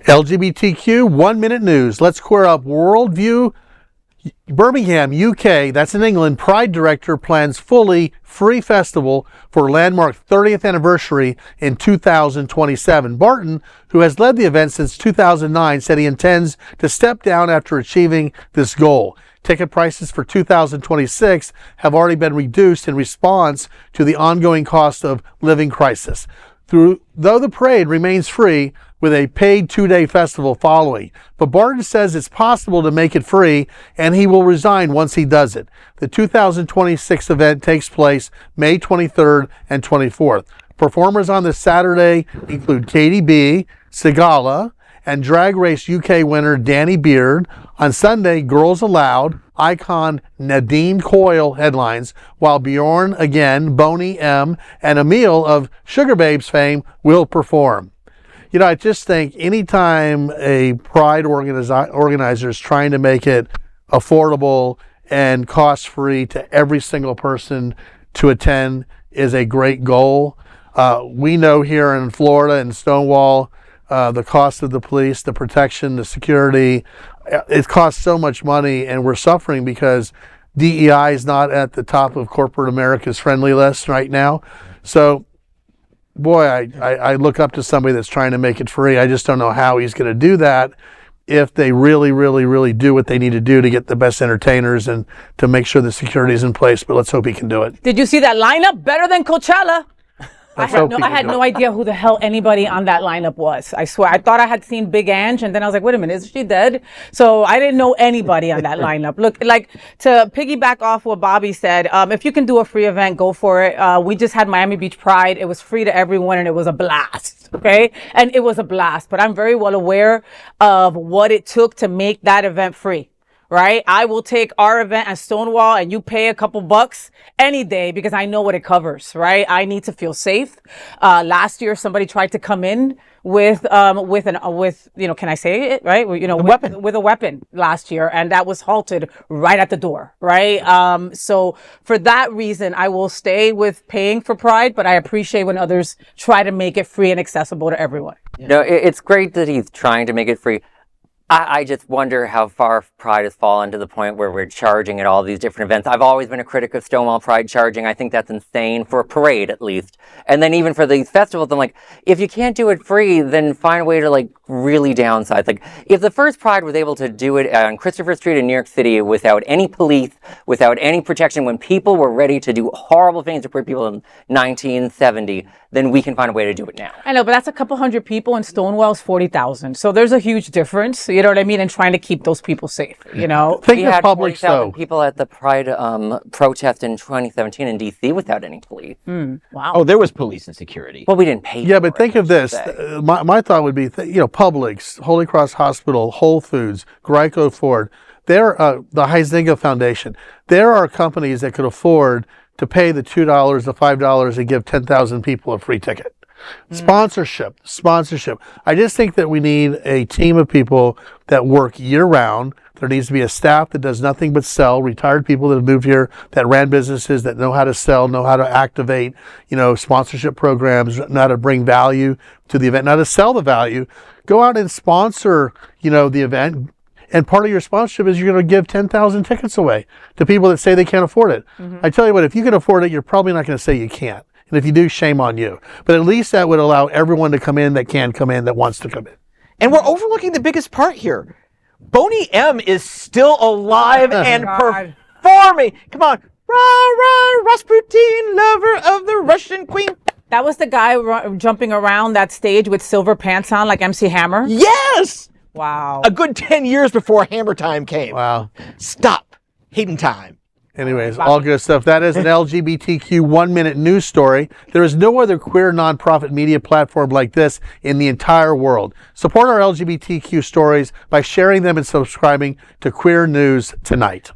LGBTQ 1 Minute News. Let's square up worldview. Birmingham, UK, that's in England, Pride Director plans fully free festival for landmark 30th anniversary in 2027. Barton, who has led the event since 2009, said he intends to step down after achieving this goal. Ticket prices for 2026 have already been reduced in response to the ongoing cost of living crisis. Though the parade remains free, with a paid 2-day festival following. But Barton says it's possible to make it free, and he will resign once he does it. The 2026 event takes place May 23rd and 24th. Performers on this Saturday include Katy B, Sigala, and Drag Race UK winner Danny Beard. On Sunday, Girls Aloud icon Nadine Coyle headlines, while Björn Again, Boney M, and Amelle of Sugababes fame will perform. You know, I just think anytime a Pride organizer is trying to make it affordable and cost-free to every single person to attend is a great goal. We know here in Florida and Stonewall, the cost of the police, the protection, the security, it costs so much money, and we're suffering because DEI is not at the top of corporate America's friendly list right now. So, boy, I look up to somebody that's trying to make it free. I just don't know how he's going to do that if they really, really, really do what they need to do to get the best entertainers and to make sure the security is in place. But let's hope he can do it. Did you see that lineup? Better than Coachella. I had no idea who the hell anybody on that lineup was. I swear. I thought I had seen Big Ange, and then I was like, wait a minute, is she dead? So I didn't know anybody on that lineup. Look, like, to piggyback off what Bobby said, if you can do a free event, go for it. We just had Miami Beach Pride. It was free to everyone, and it was a blast. Okay? And it was a blast. But I'm very well aware of what it took to make that event free. Right? I will take our event at Stonewall and you pay a couple bucks any day because I know what it covers, right? I need to feel safe. Last year, somebody tried to come in with, you know, can I say it, right? You know, with a weapon last year, and that was halted right at the door, right? So for that reason, I will stay with paying for Pride, but I appreciate when others try to make it free and accessible to everyone. Yeah. No, it's great that he's trying to make it free. I just wonder how far Pride has fallen to the point where we're charging at all these different events. I've always been a critic of Stonewall Pride charging. I think that's insane for a parade, at least. And then even for these festivals, I'm like, if you can't do it free, then find a way to, like, really downsize. Like, if the first Pride was able to do it on Christopher Street in New York City without any police, without any protection, when people were ready to do horrible things to poor people in 1970, then we can find a way to do it now. I know, but that's a couple hundred people, and Stonewall's 40,000. So there's a huge difference. You know what I mean? And trying to keep those people safe, you know? Think of Publix, though. People at the Pride protest in 2017 in D.C. without any police. Wow. Oh, there was police and security. Well, we didn't pay for Yeah, but think it, of this. My thought would be, you know, Publix, Holy Cross Hospital, Whole Foods, Geico Ford, the Huizinga Foundation. There are companies that could afford to pay the $2, the $5 and give 10,000 people a free ticket. Sponsorship. I just think that we need a team of people that work year-round. There needs to be a staff that does nothing but sell, retired people that have moved here, that ran businesses, that know how to sell, know how to activate, you know, sponsorship programs, know how to bring value to the event, not to sell the value. Go out and sponsor, you know, the event. And part of your sponsorship is you're going to give 10,000 tickets away to people that say they can't afford it. I tell you what, if you can afford it, you're probably not going to say you can't. And if you do, shame on you. But at least that would allow everyone to come in that can come in, that wants to come in. And we're overlooking the biggest part here. Boney M is still alive and performing. Come on. Rah, rah, Rasputin, lover of the Russian queen. That was the guy jumping around that stage with silver pants on like MC Hammer? Yes! Wow. A good 10 years before Hammer Time came. Wow. Stop. Hating time. Anyways, all good stuff. That is an LGBTQ 1 Minute news story. There is no other queer nonprofit media platform like this in the entire world. Support our LGBTQ stories by sharing them and subscribing to Queer News Tonight.